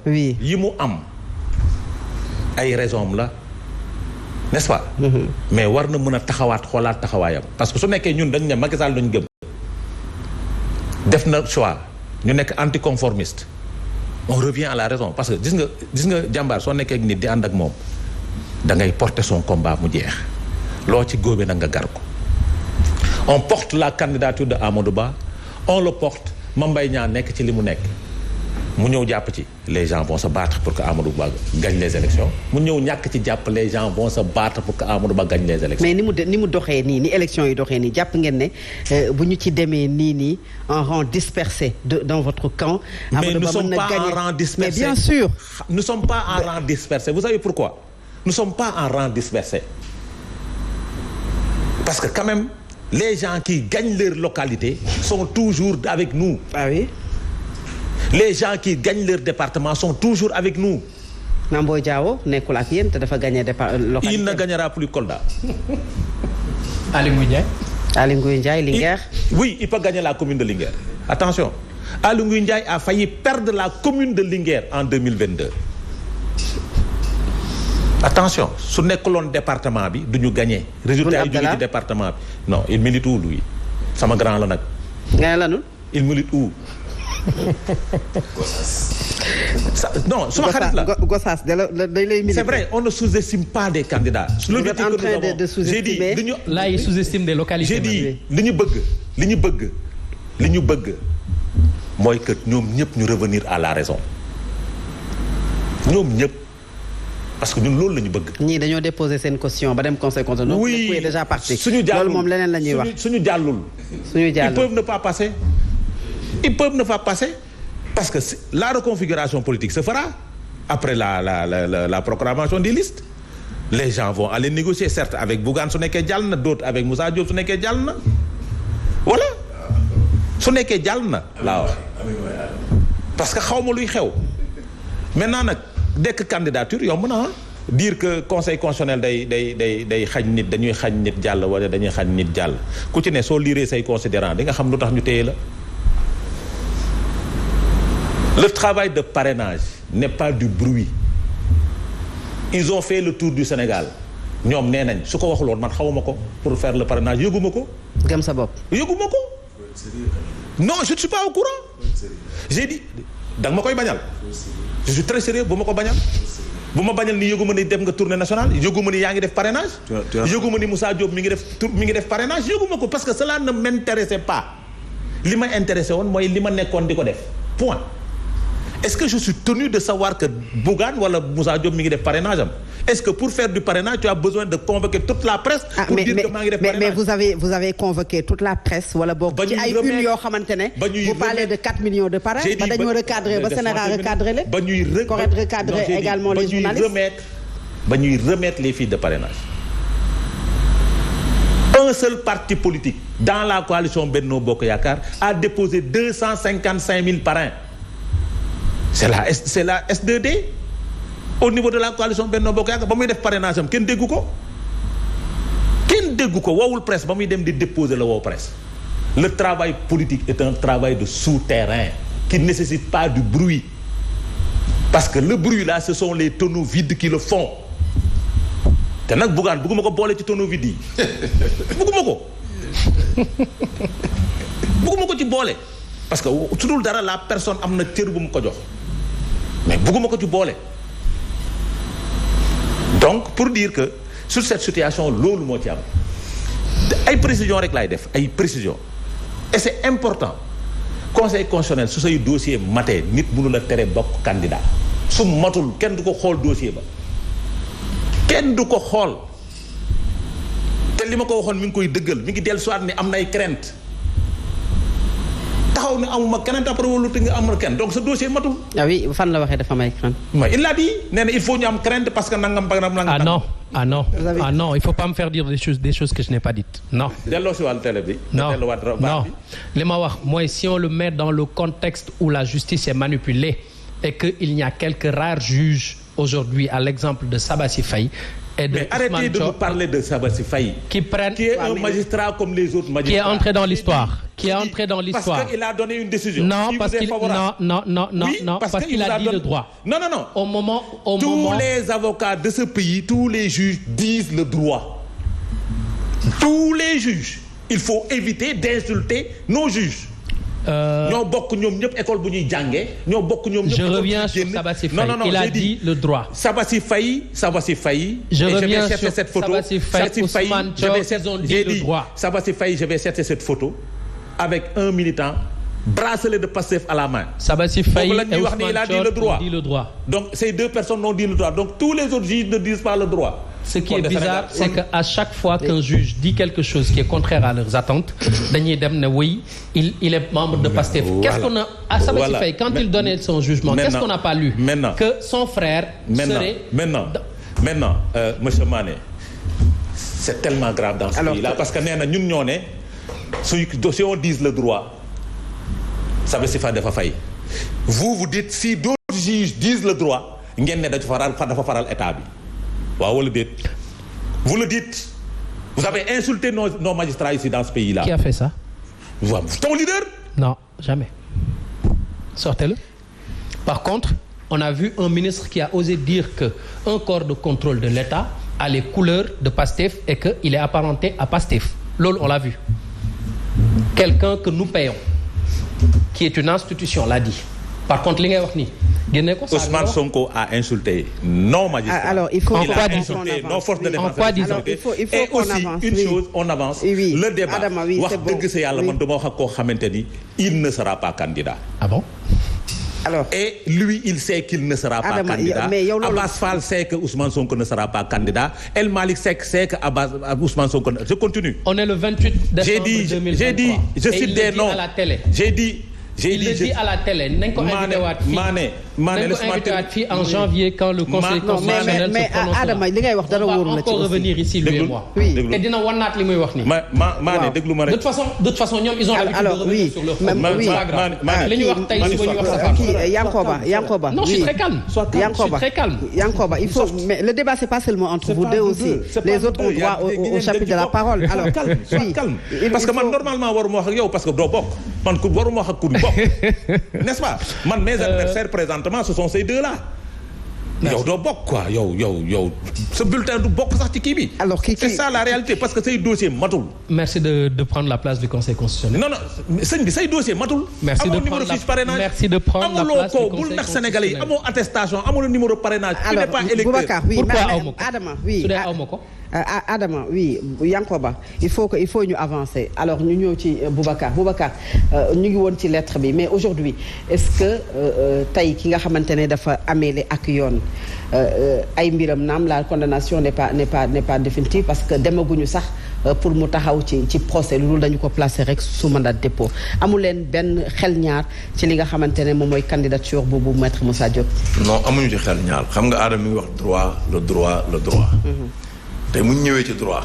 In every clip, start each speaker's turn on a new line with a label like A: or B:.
A: oui
B: yi mu am ay raison la n'est-ce pas. mais war na mën a taxawaat xoolaat taxawaayam parce que su nekkee ñun dañ ne Macky Sall dañu gëm def na choix ñu nekk anticonformiste on revient à la raison parce que gis nga jàmbaar soo nekkee ak nit di ànd ak moom da ngay porter son combat mu jeex loo ci góobee nag nga gar ko on porte la candidature de Amadou Ba on le porte Mame Mbaye Niang nekk ci li mu nekk mu ñëw jàpp ci les gens vont se battre pour que Amadou Ba gagne les élections mu ñëw ñàkk ci jàpp les gens vont se battre pour que Amadou Ba gagne les élections.
A: mais ni mu doxee nii ni élections yi doxee nii jàpp ngeen ne bu ñu ci demee nii en rang dispersé dans votre camp. Amadou Ba mën na gagner
B: mais nous sommes pas en rang dispersé.
A: mais bien sûr.
B: nous sommes pas en rang dispersé vous savez pourquoi nous sommes pas en rang dispersé parce que quand même les gens qui gagnent leur localité sont toujours avec nous.
A: ah oui.
B: les gens qui gagnent leur département sont toujours avec nous.
A: Nambo Diawo nekkul ak yéen te dafa gagné localité.
B: il ne gagnera plus Kolda.
C: Aly Ngouille
A: Ndiaye Linguère.
B: oui il peut gagner la commune de Linguère attention Aly Ngouille Ndiaye a failli perdre la commune de Linguère en 2022. attention su nekkuloon département bi du ñu gagné. résultat yi jóge ci département bi. non il milite où lui sama grand la nag.
A: nga ne lanu.
B: il milite où. non suma xarit la
A: Gossas day lay militer.
B: c'est vrai on ne sous-estime pas des candidats.
A: vous êtes en train de sous-estimer.
C: là il sous-estime des localités.
B: j'ai dit li ñu bëgg mooy que ñoom ñëpp ñu revenir à la raison ñoom ñëpp parce que ñun loolu la ñu bëgg.
A: ñii dañoo déposer seen caution ba dem conseil constitutionnel.
B: oui
A: donc déjà parti.
B: suñu jàllul
A: loolu moom leneen la ñuy wax.
B: suñu jàllul. ils peuvent ne pas passer. ils peuvent ne pas passer parce que la reconfiguration politique se fera après la proclamation des listes. les gens vont aller négocier certes avec Bougane su nekkee jàll na d'autres avec Moussa Diop su nekkee jàll na voilà su nekkee jàll na laa wax parce que xaw ma luy xew maintenant nag dekk candidature yomb na dire que conseil constitutionnel day xañ nit dañuy xañ nit jàll wala dañuy xañ nit jàll ku ci ne soo liiree say considérants di nga xam lu tax ñu téye la. le travail de parrainage n'est pas du bruit ils ont fait le tour du Sénégal ñoom nee nañ su ko waxuloon man xawuma ko pour faire le parrainage yëguma ko.
A: gëm sa bopp.
B: yëguma ko. non je ne suis pas au courant. j'ai dit da nga ma koy bañal. je suis très sérieux bu ma ko bañal. bu ma bañal ni yëguma ni dem nga tournée nationale yëguma ni yaa ngi def parrainage. yëguma ni Moussa Diop mi ngi def parrainage yëguma ko parce que cela ne m'intéressait pas li ma intéressé woon mooy li ma nekkoon di ko def point. est-ce que je suis tenu de savoir que Bougane wala Moussa Diop mi ngi def parrainage am est-ce que pour faire du parrainage tu as besoin de convoquer toute la presse. pour dire que maa ngi def parrainage
A: mais vous avez convoqué toute la presse wala boog. ci ay une yoo xamante ne. vous parlez de 4 millions de parrains. ba dañoo recadrer ba Sénégal recadrer leen.
B: ba ñuy
A: recadrer également les journalistes.
B: ba ñuy remettre les fiches de parrainage. un seul parti politique dans la coalition Benno Bokk Yaakaar a déposé 255 000 parrains. c'est la S2D au niveau de la coalition Benno Bokk Yaakaar ba muy def parrainage am kenn déggu ko woowul presse ba muy dem di déposer la woow presse. le travail politique est un travail de souterrain qui ne nécessite pas du bruit parce que le bruit là ce sont les tonneaux vides qui le font te nag Bougane bëgguma ko boole ci tonneaux vides yi bëgguma ko ci boole parce que su dul dara la personne am na cër bu mu ko jox mais bëgguma ko ci boole donc pour dire que sur cette situation loolu moo ci am ay précision rek laay def ay précision et c'est important conseil constitutionnel su say dossier matee nit mënu la tere bokk candidat su matul kenn du ko xool dossier ba kenn du ko xool te li ma ko waxoon mi ngi koy dëggal mi ngi dellu soit ni am na ay crainte taxaw ne amuma keneen après wala te nga amul kenn donc ce dossier matul.
A: ah oui fan la waxee dafa may crainte.
B: mais il l'a dit nee na il faut ñu am crainte parce que nangam.
C: ah non il faut pas me faire dire des choses que je n'ai pas dites non.
B: delloo si wàllu télé bi.
C: non li ma wax mooy si on le met dans le contexte où la justice est manipulée et que il y a quelques rares juges aujourd'hui à l'exemple de Sabassi Faye.
B: Mais arrêtez de nous parler de Sabassi Faye.
C: Qui est
B: un magistrat comme les autres magistrats.
C: Qui est entré dans l'histoire. qui est entré dans l'histoire.
B: Parce qu'il a donné une décision.
C: Non, parce qu'il a dit le droit.
B: Non. Tous les avocats de ce pays, tous les juges disent le droit. Tous les juges. Il faut éviter d'insulter nos juges. ñoo bokk ñoom ñëpp école bu ñuy jàngee ñoo bokk ñoom ñëpp.
C: Je reviens sur Sabassi Faye. Il a dit le droit.
B: Sabassi Faye.
C: Je reviens sur Sabassi Faye. Ousmane Thior, ils ont dit le droit.
B: Sabassi Faye, je vais chercher cette photo avec un militant bracelet de Pastef à la main.
C: Sabassi Faye et Ousmane Thior ont dit le droit.
B: Donc ces deux personnes n'ont dit le droit. Donc tous les autres juges ne disent pas le droit.
C: Ce qui est bizarre, c'est qu'à chaque fois qu'un juge dit quelque chose qui est contraire à leurs attentes, dañuy dem ne oui, il est membre de Pastef. Qu'est-ce qu'on a à Sabassi Faye quand il donnait son jugement, qu'est-ce qu'on n'a pas lu? Que son frère serait.
B: Maintenant, monsieur Mané, c'est tellement grave dans ce pays-là parce que nee na ñun ñoo ne si on dise le droit, Sabassi Faye dafa fay. Vous dites si d'autres juges disent le droit, ngeen ne dafa faral état bi. Waaw wala déet. Vous le dites. Vous avez insulté nos magistrats ici dans ce pays-là.
C: Qui a fait ça?
B: Ton leader?
C: Non, jamais. Sortez-le. Par contre, on a vu un ministre qui a osé dire qu'un corps de contrôle de l'État a les couleurs de Pastef et qu'il est apparenté à Pastef. Loolu, on l'a vu. Quelqu'un que nous payons, qui est une institution, l'a dit. Par contre, li ngay wax ni
B: Ousmane Sonko a insulté nos magistrats.
A: Alors, il faut
B: il a insulté nos forces de défense.
A: Il faut
B: et
A: qu'on
B: aussi
A: avance.
B: Une chose, on avance.
A: Oui.
B: Le débat.
A: Adama, oui,
B: wax
A: c'est bon.
B: dëgg sa yàlla man dama wax ak koo xamante ni il ne sera pas candidat.
C: Ah bon?
A: Alors,
B: et lui, il sait qu'il ne sera pas candidat. Abbas Fall sait que Ousmane Sonko ne sera pas candidat. El Malick Seck sait que Ousmane Sonko. Je continue.
C: On est le 28 décembre 2023.
B: J'ai dit, je cite des noms.
C: À la télé. Il le dit à la télé. Nañ ko invité waat fii en janvier quand le conseil constitutionnel se prononcera.
A: Adama li ngay wax dara wóorul la ci
C: encore revenir ici lui et moi. te dina wanaat li muy wax nii.
B: Mané déglu ma rek.
C: De toute façon ñoom ils ont l'habitude de revenir sur leur faute. Li ñu wax tey suba ñu wax sa
A: Yankoba.
C: Non, je suis très calme.
A: Yankoba, il faut. Mais le débat c'est pas seulement entre vous deux aussi. Les autres ont droit au chapitre de la parole. Alors
B: calme. Parce que man normalement waruma wax ak yow parce que doo bokk. Man ku waruma wax ak ku du bokk. N'est-ce pas? Man mes adversaires présentement ce sont ces deux-là. yow doo bokk quoi yow ce bulletin du bokk sax ci kii bi.
A: Alors
B: c'est ça la réalité parce que say dossier matul.
C: Merci de prendre la place du conseil constitutionnel.
B: Non sëñ bi say dossier matul.
C: Merci de prendre la place du conseil
B: bul nax Sénégalais yi amoo attestation amoo numéro parrainage. tu n'es pas électeur.
A: Boubacar oui
C: Adama oui su dee aw ma ko.
A: Adama oui Yankoba il faut ñu avancer alors ñu ñëw ci Boubacar ñu ngi woon ci lettre bi mais aujourd'hui est-ce que tey ki nga xamante ne dafa ameele ak yoon ay mbiram naam la condamnation n'est pas définitive parce que demaguñu sax pour mu taxaw ci procès loolu dañu ko placer rek sous mandat de dépôt amu leen benn xel ñaar ci li nga xamante ne moom mooy candidature boobu maître Moussa Diop.
D: Non amuñu ci xel ñaar xam nga Adama mi ngi wax le droit. te mu ñëwee ci droit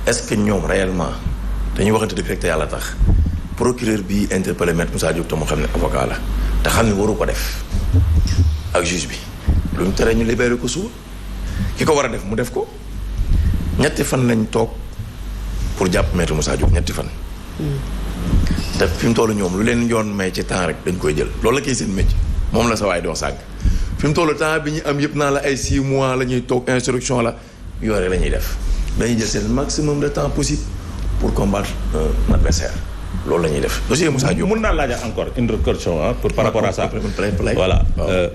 D: est-ce que ñoom réellement dañuy waxante dëgg rek te yàlla tax procureur bi interpellé maître Moussa Diop te mu xam ne avocat la te xam ne waru ko def ak juge bi lu ñu tere ñu libéré ko suba ki ko war a def mu def ko 3 fan lañ toog pour jàpp maître Moussa Diop 3 fan. te fi mu toll ñoom lu leen yoon may ci temps rek dañ koy jël loolu la koy seen métier moom la sa waay doo sànq fi mu toll temps bi ñu am yëpp naa la ay 6 mois la ñuy toog instruction la. yore la ñuy def dañuy jël seen maximum de temps possible pour combattre un adversaire loolu la ñuy def dossier Moussa Diop.
B: mën naa laajaat encore une question pour par rapport à ça. Voilà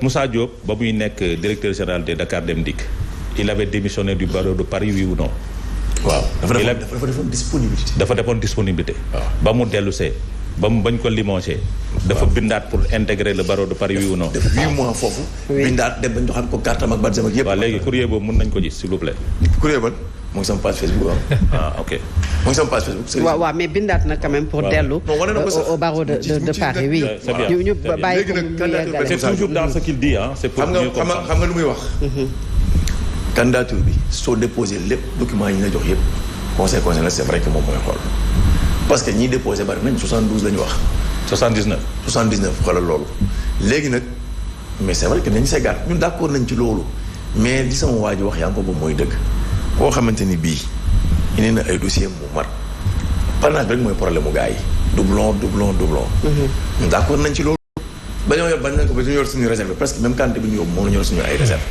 B: Moussa Diop ba muy nekk directeur général de Dakar Dem Dikk il avait démissionné du barreau de Paris oui ou non.
D: waaw dafa defoon disponibilité.
B: dafa defoon disponibilité. ba mu dellu see ba mu bañ ko limogé. dafa bindaat pour intégrer le barreau de Paris oui ou non.
D: def 8 mois foofu. bindaat dem bañ joxaat ko carte ak badge ak yëpp.
B: waaw léegi courrier boobu mën nañ ko gis s'il vous plaît.
D: courrier ban mu ngi sama page Facebook
B: ok.
D: mu ngi sama page Facebook.
A: waaw mais bindaat na quand même pour dellu. au barreau de Paris oui.
B: c'est bien
A: ñu bàyyi ko mu
B: c'est toujours dans ce qu'il dit c'est pour mieux comprendre.
D: xam nga lu muy wax. candidature bi soo déposé lépp documents yi ñu la jox yëpp conseil constitutionnel c'est vrai que moom mooy xool parce que ñiy déposé bari nañ 72 la ñu wax. 79 xoolal loolu. léegi nag mais c'est vrai que nañ segaat ñun d'accord nañ ci loolu mais li sama waa ji wax yaa ngi ko ba mooy dëgg koo xamante ni bii indi na ay dossier mu mat parrainage bi rek mooy problème mu gars yi doublon. ñun d'accord nañ ci loolu. bañ nañ ko ba ñu yor suñu réserve presque même quantité bi ñu yóbbu moom la ñu yor suñu ay réserve